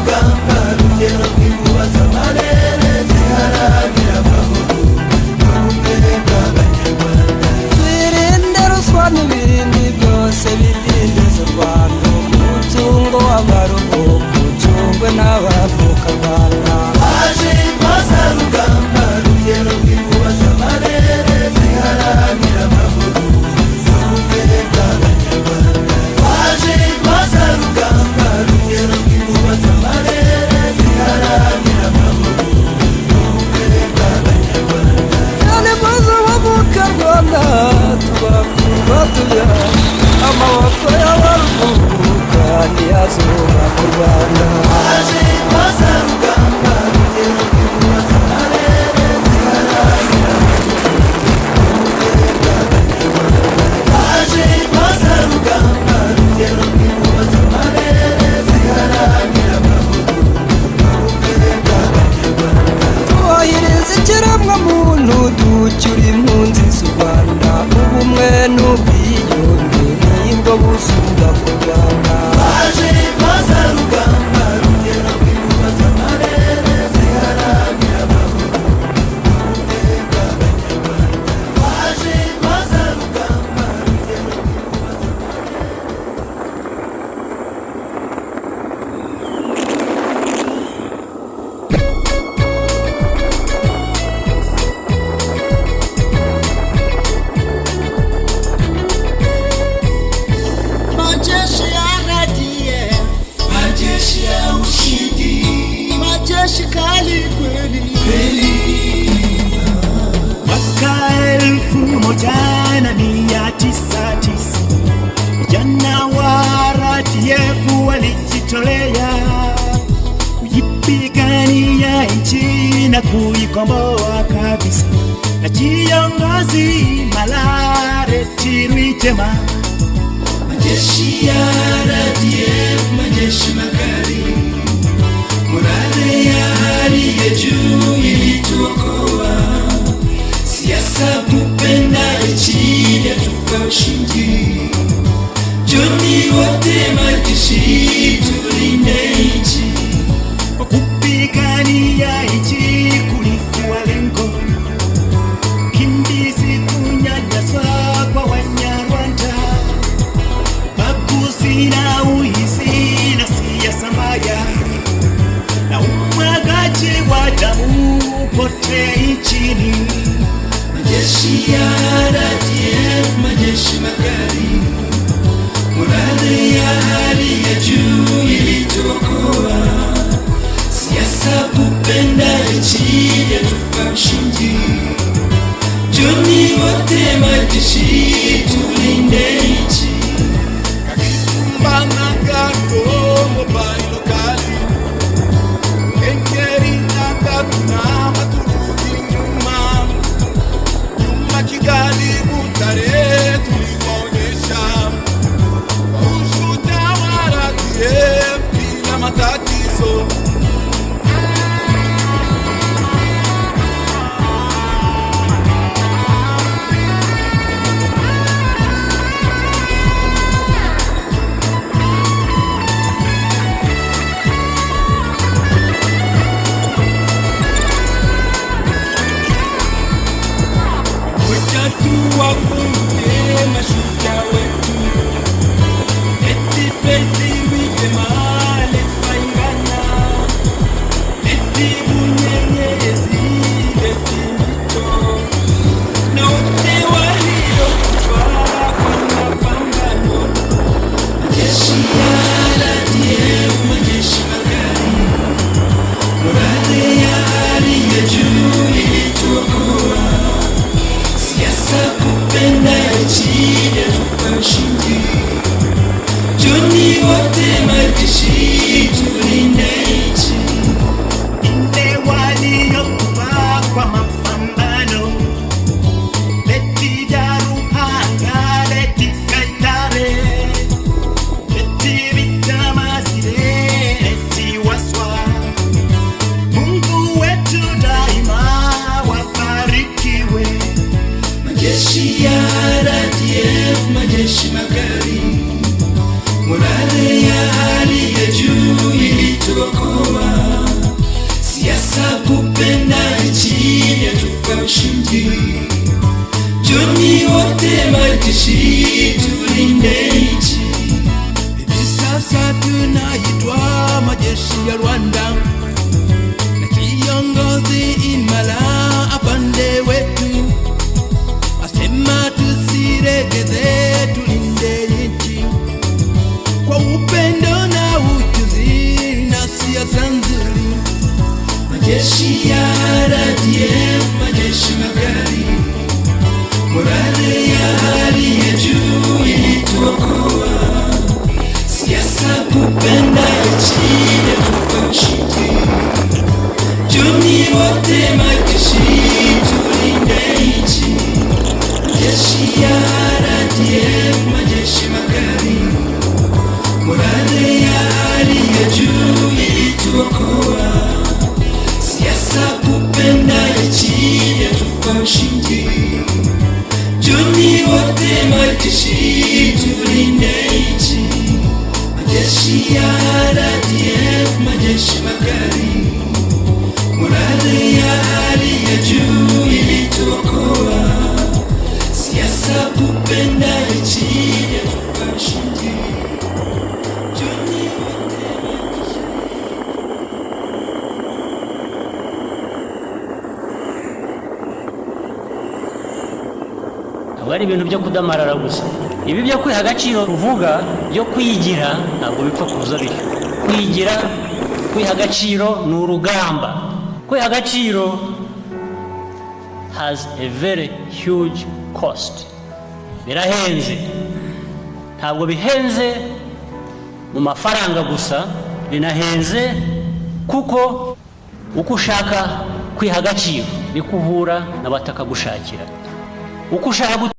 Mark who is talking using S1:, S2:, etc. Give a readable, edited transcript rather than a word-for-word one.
S1: rugamba rugero rw'inkuba z'amarere ziharanira amahoro n'ubumwe bw'abanyarwanda.
S2: Twirinde ruswa n'ibindi byose bidindiza u Rwanda, umutungo w'amaruhuko ucungwe n'abavuka Rwanda.
S1: Haje intwaza rugamba rugero rw'inkuba z'amarere ziharanira amahoro n'ubumwe bw'abanyarwanda. Haje intwaza rugamba rugero rw'inkuba z'amarere ziharanira amahoro n'ubumwe bw'abanyarwanda.
S2: Cyane maze abavuka Rwanda tubakurwa tuya amaboko y'abaruhuka ntiyazubaka u Rwanda.
S1: Haje intwaza rugamba rugero rw'inkuba z'amarere ziharanira amahoro n'ubumwe bw'abanyarwanda. Haje intwaza rugamba rugero rw'inkuba z'amarere ziharanira amahoro n'ubumwe bw'abanyarwanda.
S2: Tubahiriza ikiremwamuntu ducyura impunzi z'u Rwanda, ubumwe n'ubwiyunge nibwo buzubaka u Rwanda.
S1: Haje intwaza rugamba rugero rw'inkuba z'amarere ziharanira amahoro n'ubumwe bw'abanyarwanda. Haje intwaza rugamba rugero rw'inkuba
S3: Majeshi ya RDF,
S1: majeshi ya ushindi,
S3: majeshi kali kweli.
S4: Mwaka 1990 vijana wa RDF walijitolea kuipigania nchi na kuikomboa kabisa, na kiongozi Malareti Rwigema.
S1: majeshi ya RDF, majeshi makali, morale ya hali ya juu ilituokoa. Siasa kupenda nchi yatupa ushindi. Joni wote majeshi tulinde nchi.
S4: Kwa kupigania nchi kulikuwa lengo, kimbizi kunyanyasa kwa Wanyarwanda, baguzi na uhizi na siasa mbaya, na umwagaji wa damu pote nchini.
S1: Majeshi ya RDF, majeshi makali, morale ya hali ya juu ilituokoa. Siasa kupenda nchi yatupa ushindi. Joni wote majeshi tulinde nchi.
S4: Mbanga Kongo bailo kali, Enkeri na Katuna maturudi nyuma, nyuma Kigali Butare tulionyesha ushujaa wa RDF bila matatizo.
S1: Wakumbuke mashujaa wetu, eti Feti Rwigema alipambana, eti Bunyenyezi, eti Mito, na wote waliokufa kwa mapambano. Majeshi ya RDF, majeshi makali, morale ya hali ya juu ilituokoa. Siasa kupenda nchi yatupa ushindi. Joni wote majeshi tulinde nchi.
S4: Inde waliokufa kwa mapambano, Leti Jaruhanga, Leti Kaitare, Leti Vitamasire, Leti Waswa. Mungu wetu daima wabarikiwe.
S1: Majeshi ya RDF, majeshi makali, morale ya hali ya juu
S4: ya Zanzibar,
S1: majeshi ya RDF, majeshi magari, morale ya hali ya juu ilituokoa, siasa kupenda nchi yetu ushindi, juni wote majeshi tulinde nchi, majeshi ya RDF, majeshi magari, morale ya hali ya juu ilituokoa, siasa kupenda nchi yetu kwa ushindi, juni wote majeshi tulinde nchi, majeshi ya RDF, majeshi magari, morale ya hali ya juu ilituokoa, siasa kupenda nchi yetu kwa ushindi, juni wote majeshi.
S5: Abari ibintu byo kudamarara gusa. Ibi byo kwiha agaciro tuvuga byo kwigira ntabwo bipfa kuza bityo. Kwigira, kwiha agaciro ni urugamba. Kwiha agaciro has a very huge cost. Birahenze. Ntabwo bihenze mu mafaranga gusa, binahenze kuko uko ushaka kwiha agaciro ni kuhura n'abataka gushakira. Uko ushaka